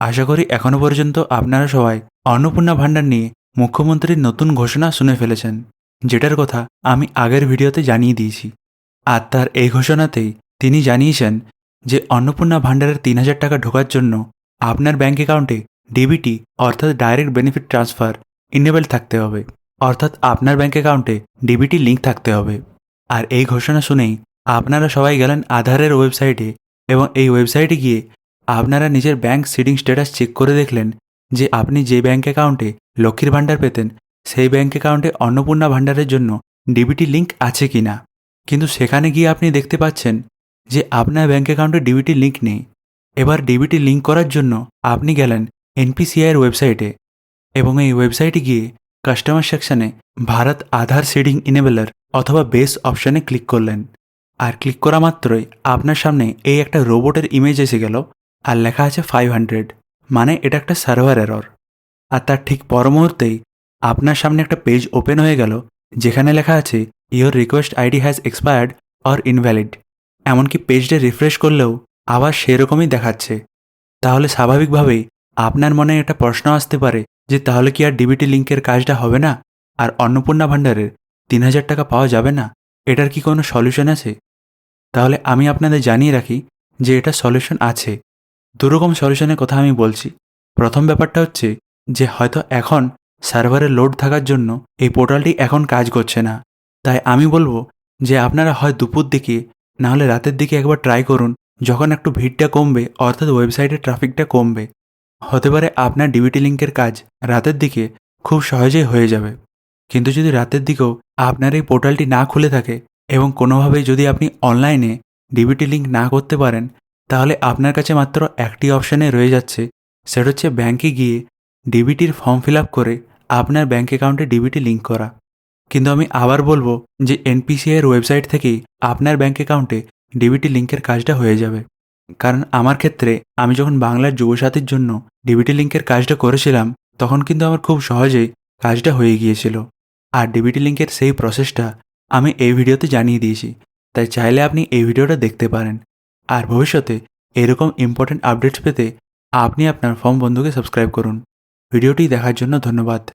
আশা করি এখনো পর্যন্ত আপনারা সবাই অন্নপূর্ণা ভাণ্ডার নিয়ে মুখ্যমন্ত্রীর নতুন ঘোষণা শুনে ফেলেছেন, যেটার কথা আমি আগের ভিডিওতে জানিয়ে দিয়েছি। আর তার এই ঘোষণাতেই তিনি জানিয়েছেন যে অন্নপূর্ণা ভাণ্ডারের ৩,০০০ টাকা ঢোকার জন্য আপনার ব্যাঙ্ক অ্যাকাউন্টে ডিবিটি অর্থাৎ ডাইরেক্ট বেনিফিট ট্রান্সফার ইনেবল থাকতে হবে, অর্থাৎ আপনার ব্যাঙ্ক অ্যাকাউন্টে ডিবিটি লিঙ্ক থাকতে হবে। আর এই ঘোষণা শুনেই আপনারা সবাই গেলেন আধারের ওয়েবসাইটে এবং এই ওয়েবসাইটে গিয়ে আপনারা নিজের ব্যাঙ্ক সিডিং স্ট্যাটাস চেক করে দেখলেন যে আপনি যে ব্যাঙ্ক অ্যাকাউন্টে লক্ষ্মীর ভাণ্ডার পেতেন সেই ব্যাঙ্ক অ্যাকাউন্টে অন্নপূর্ণা ভাণ্ডারের জন্য ডিবিটি লিঙ্ক আছে কি না। কিন্তু সেখানে গিয়ে আপনি দেখতে পাচ্ছেন যে আপনার ব্যাঙ্ক অ্যাকাউন্টে ডিবিটি লিঙ্ক নেই। এবার ডিবিটি লিঙ্ক করার জন্য আপনি গেলেন এনপিসিআইয়ের ওয়েবসাইটে এবং এই ওয়েবসাইটে গিয়ে কাস্টমার সেকশনে ভারত আধার সিডিং ইনেবলার অথবা বেস অপশানে ক্লিক করলেন। আর ক্লিক করা মাত্রই আপনার সামনে এই একটা রোবটের ইমেজ এসে গেল আর লেখা আছে 500, মানে এটা একটা সার্ভার এরর। আর তার ঠিক পর মুহূর্তেই আপনার সামনে একটা পেজ ওপেন হয়ে গেল যেখানে লেখা আছে your request ID has expired or invalid. এমনকি পেজটা রিফ্রেশ করলেও আবার সেরকমই দেখাচ্ছে। তাহলে স্বাভাবিকভাবেই আপনার মনে একটা প্রশ্ন আসতে পারে যে তাহলে কি আর ডিবিটি লিঙ্কের কাজটা হবে না, আর অন্নপূর্ণা ভাণ্ডারের ৩,০০০ টাকা পাওয়া যাবে না? এটার কি কোনো সলিউশন আছে? তাহলে আমি আপনাদের জানিয়ে রাখি যে এটা সলিউশন আছে। দুরকম সলিউশনের কথা আমি বলছি। প্রথম ব্যাপারটা হচ্ছে যে হয়তো এখন সার্ভারে লোড থাকার জন্য এই পোর্টালটি এখন কাজ করছে না। তাই আমি বলবো যে আপনারা হয় দুপুর দিকে না হলে রাতের দিকে একবার ট্রাই করুন, যখন একটু ভিড়টা কমবে অর্থাৎ ওয়েবসাইটের ট্রাফিকটা কমবে। হতে পারে আপনার ডিবিটি লিঙ্কের কাজ রাতের দিকে খুব সহজেই হয়ে যাবে। কিন্তু যদি রাতের দিকেও আপনার এই পোর্টালটি না খুলে থাকে এবং কোনোভাবেই যদি আপনি অনলাইনে ডিবিটি লিঙ্ক না করতে পারেন, তাহলে আপনার কাছে মাত্র একটি অপশানে রয়ে যাচ্ছে, সেটা হচ্ছে ব্যাঙ্কে গিয়ে ডিবিটির ফর্ম ফিল আপ করে আপনার ব্যাঙ্ক অ্যাকাউন্টে ডিবিটি লিঙ্ক করা। কিন্তু আমি আবার বলবো যে এনপিসিআইয়ের ওয়েবসাইট থেকেই আপনার ব্যাঙ্ক অ্যাকাউন্টে ডিবিটি লিঙ্কের কাজটা হয়ে যাবে। কারণ আমার ক্ষেত্রে আমি যখন বাংলার যুবসাথীর জন্য ডিবিটি লিঙ্কের কাজটা করেছিলাম তখন কিন্তু আমার খুব সহজেই কাজটা হয়ে গিয়েছিল। আর ডিবিটি লিঙ্কের সেই প্রসেসটা আমি এই ভিডিওতে জানিয়ে দিয়েছি, তাই চাইলে আপনি এই ভিডিওটা দেখতে পারেন। আর ভবিষ্যতে এরকম ইম্পর্টেন্ট আপডেটস পেতে আপনি আপনার ফর্ম বন্ধুকে সাবস্ক্রাইব করুন। ভিডিওটি দেখার জন্য ধন্যবাদ।